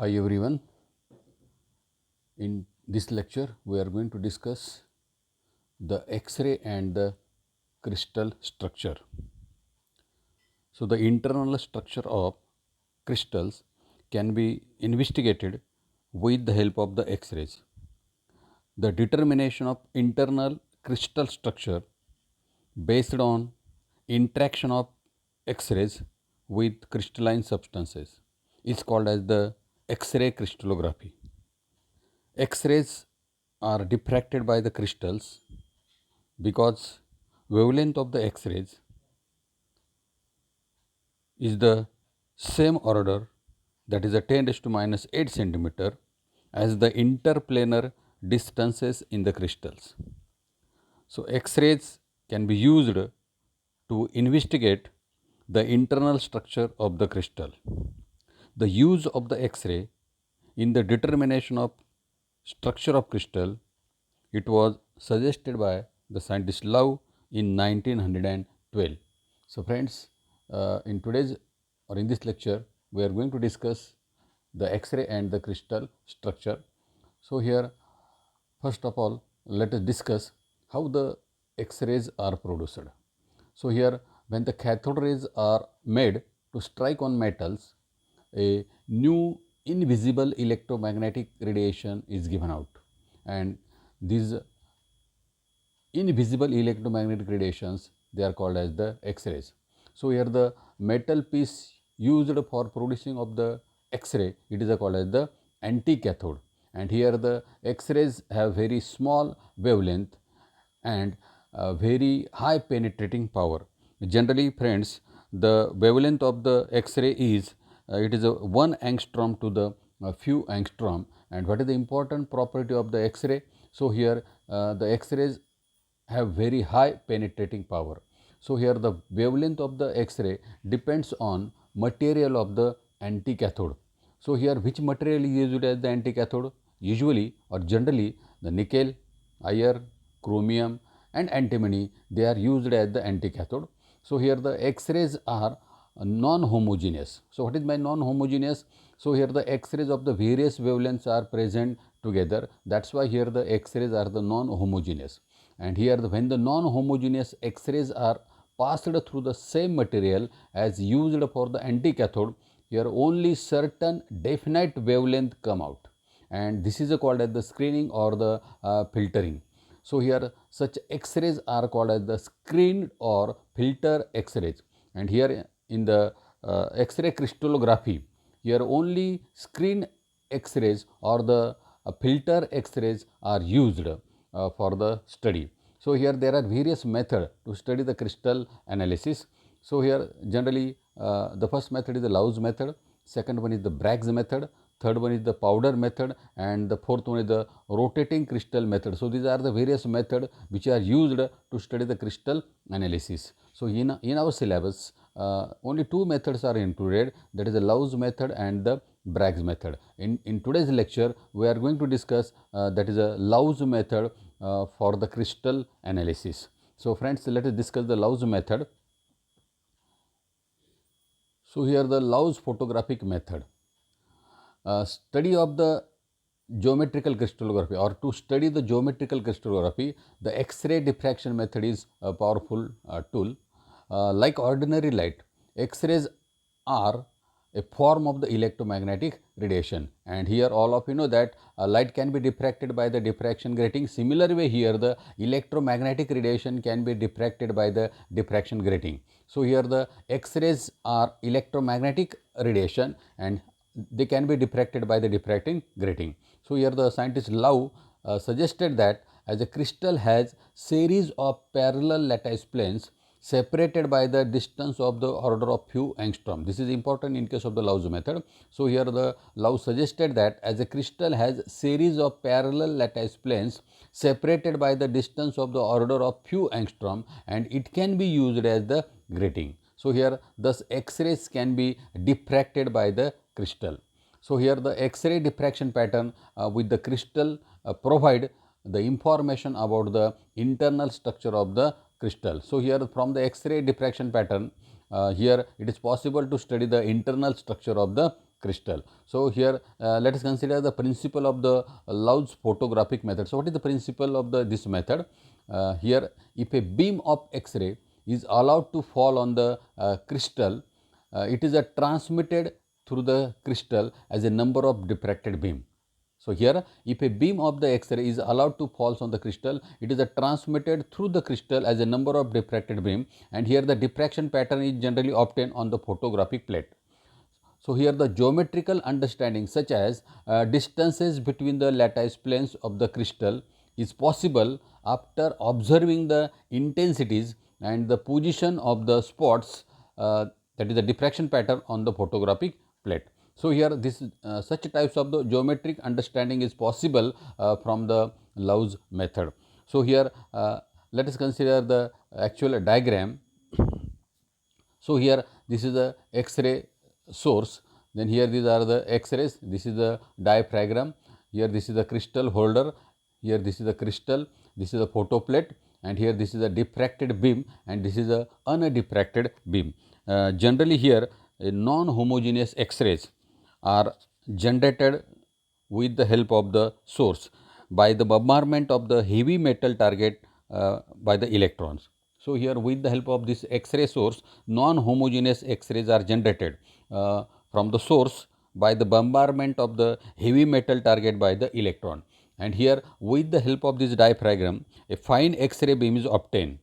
Hi everyone. In this lecture, we are going to discuss the X-ray and the crystal structure. So, the internal structure of crystals can be investigated with the help of the X-rays. The determination of internal crystal structure based on interaction of X-rays with crystalline substances is called as the X-ray crystallography. X-rays are diffracted by the crystals because wavelength of the X-rays is the same order, that is a 10 raised to minus 8 centimeter, as the interplanar distances in the crystals. So, X-rays can be used to investigate the internal structure of the crystal. The use of the X-ray in the determination of structure of crystal, it was suggested by the scientist Love in 1912. So, friends, in today's or in this lecture, we are going to discuss the X-ray and the crystal structure. So, here first of all, let us discuss how the X-rays are produced. So, here when the cathode rays are made to strike on metals, a new invisible electromagnetic radiation is given out, and these invisible electromagnetic radiations, they are called as the X-rays. So, here the metal piece used for producing of the X-ray, it is called as the anticathode, and here the X-rays have very small wavelength and very high penetrating power. Generally, friends, the wavelength of the X-ray is it is a 1 angstrom to the few angstrom. And what is the important property of the X-ray? So, here the X-rays have very high penetrating power. So, here the wavelength of the X-ray depends on material of the anticathode. So, here which material is used as the anticathode? Usually or generally the nickel, iron, chromium and antimony, they are used as the anticathode. So, here the X-rays are non-homogeneous. So, what is by non-homogeneous? So, here the X-rays of the various wavelengths are present together. That is why here the X-rays are the non-homogeneous. And here when the non-homogeneous X-rays are passed through the same material as used for the anticathode, here only certain definite wavelength come out, and this is called as the screening or the filtering. So, here such X-rays are called as the screened or filter X-rays, and here in the X-ray crystallography, here only screen X-rays or the filter X-rays are used for the study. So, here there are various methods to study the crystal analysis. So, here generally the first method is the Lau's method, second one is the Bragg's method, third one is the powder method, and the fourth one is the rotating crystal method. So, these are the various methods which are used to study the crystal analysis. So, in our syllabus only two methods are included, that is the Lau's method and the Bragg's method. In today's lecture, we are going to discuss that is a Lau's method for the crystal analysis. So, friends, let us discuss the Lau's method. So, here the Lau's photographic method. Study of the geometrical crystallography, or to study the geometrical crystallography, the X-ray diffraction method is a powerful tool. Like ordinary light, X-rays are a form of the electromagnetic radiation, and here all of you know that light can be diffracted by the diffraction grating. Similar way, here the electromagnetic radiation can be diffracted by the diffraction grating. So, here the X-rays are electromagnetic radiation and they can be diffracted by the diffracting grating. So, here the scientist Lau suggested that as a crystal has series of parallel lattice planes separated by the distance of the order of few angstrom. This is important in case of the Lau's method. So, here the Lau suggested that as a crystal has series of parallel lattice planes separated by the distance of the order of few angstrom, and it can be used as the grating. So, here thus X-rays can be diffracted by the crystal. So, here the X-ray diffraction pattern with the crystal provide the information about the internal structure of the crystal. So, here from the X-ray diffraction pattern, here it is possible to study the internal structure of the crystal. So, here let us consider the principle of the Lau's photographic method. So, what is the principle of this method? Here, if a beam of X-ray is allowed to fall on the crystal, it is transmitted through the crystal as a number of diffracted beam. So, here if a beam of the X-ray is allowed to fall on the crystal, it is transmitted through the crystal as a number of diffracted beam, and here the diffraction pattern is generally obtained on the photographic plate. So, here the geometrical understanding such as distances between the lattice planes of the crystal is possible after observing the intensities and the position of the spots, that is the diffraction pattern on the photographic plate. So, here this such types of the geometric understanding is possible from the Lau's method. So, here let us consider the actual diagram. So, here this is the X-ray source, then here these are the X-rays, this is the diaphragm, here this is the crystal holder, here this is the crystal, this is the photoplate, and here this is a diffracted beam, and this is a undiffracted beam. Generally here non-homogeneous X-rays are generated with the help of the source by the bombardment of the heavy metal target by the electrons. So, here with the help of this X-ray source, non-homogeneous X-rays are generated from the source by the bombardment of the heavy metal target by the electron, and here with the help of this diaphragm a fine X-ray beam is obtained.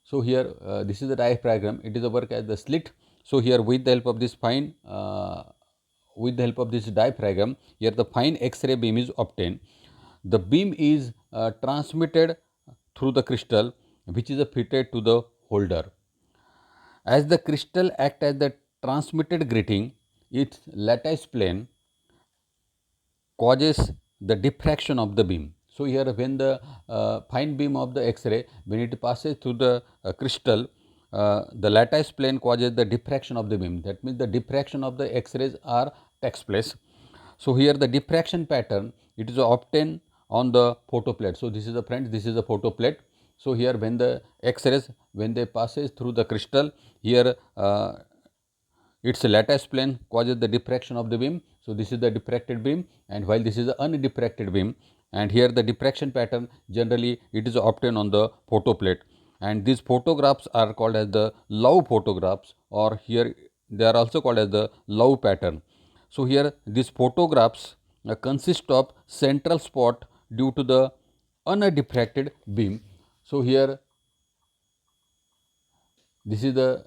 So, here this is the diaphragm, it is a work as the slit. So, here with the help of this fine diaphragm, here the fine X-ray beam is obtained. The beam is transmitted through the crystal which is fitted to the holder. As the crystal acts as the transmitted grating, its lattice plane causes the diffraction of the beam. So, here when the fine beam of the X-ray, when it passes through the crystal, the lattice plane causes the diffraction of the beam. That means the diffraction of the X-rays takes place. So, here the diffraction pattern, it is obtained on the photoplate. So, this is the friends, this is the photoplate. So, here when the X-rays, when they passes through the crystal, here its lattice plane causes the diffraction of the beam. So, this is the diffracted beam, and while this is the undiffracted beam, and here the diffraction pattern generally it is obtained on the photoplate, and these photographs are called as the Lau photographs, or here they are also called as the Lau pattern. So, here these photographs consist of central spot due to the undiffracted beam. So, here this is the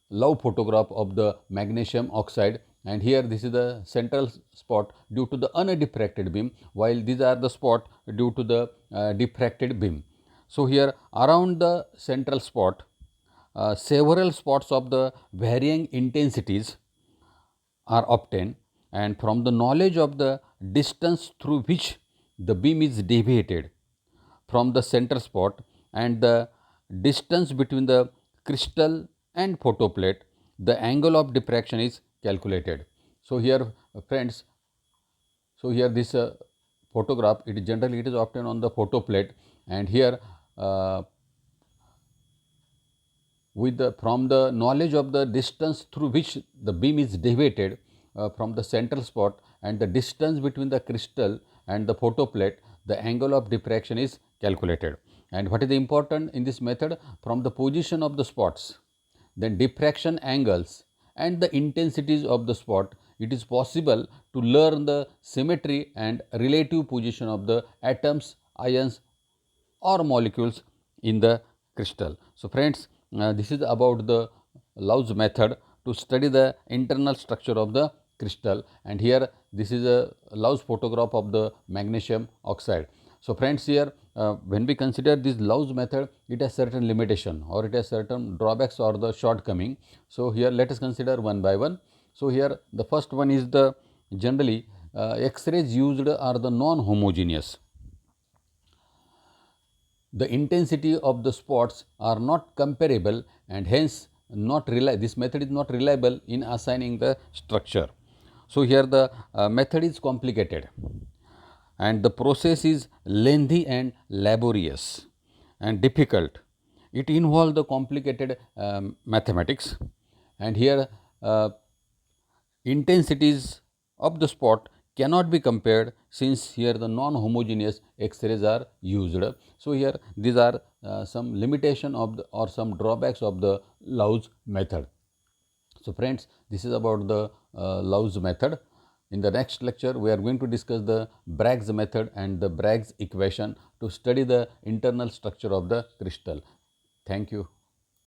Lau photograph of the magnesium oxide, and here this is the central spot due to the undiffracted beam, while these are the spot due to the diffracted beam. So, here around the central spot several spots of the varying intensities are obtained, and from the knowledge of the distance through which the beam is deviated from the center spot and the distance between the crystal and photoplate, the angle of diffraction is calculated. So, here friends, so here this photograph, it generally it is obtained on the photoplate, and here from the knowledge of the distance through which the beam is deviated from the central spot and the distance between the crystal and the photoplate, the angle of diffraction is calculated. And what is important in this method? From the position of the spots, then diffraction angles and the intensities of the spot, it is possible to learn the symmetry and relative position of the atoms, ions or molecules in the crystal. So, friends, this is about the Lau's method to study the internal structure of the crystal, and here this is a Lau's photograph of the magnesium oxide. So, friends, here when we consider this Lau's method, it has certain limitation or it has certain drawbacks or the shortcoming. So, here let us consider one by one. So, here the first one is the generally X-rays used are the non-homogeneous. The intensity of the spots are not comparable, and hence this method is not reliable in assigning the structure. So, here the method is complicated and the process is lengthy and laborious and difficult. It involves the complicated mathematics, and here intensities of the spot cannot be compared since here the non-homogeneous X-rays are used. So, here these are some limitation of the or some drawbacks of the Lau's method. So, friends, this is about the Lau's method. In the next lecture, we are going to discuss the Bragg's method and the Bragg's equation to study the internal structure of the crystal. Thank you.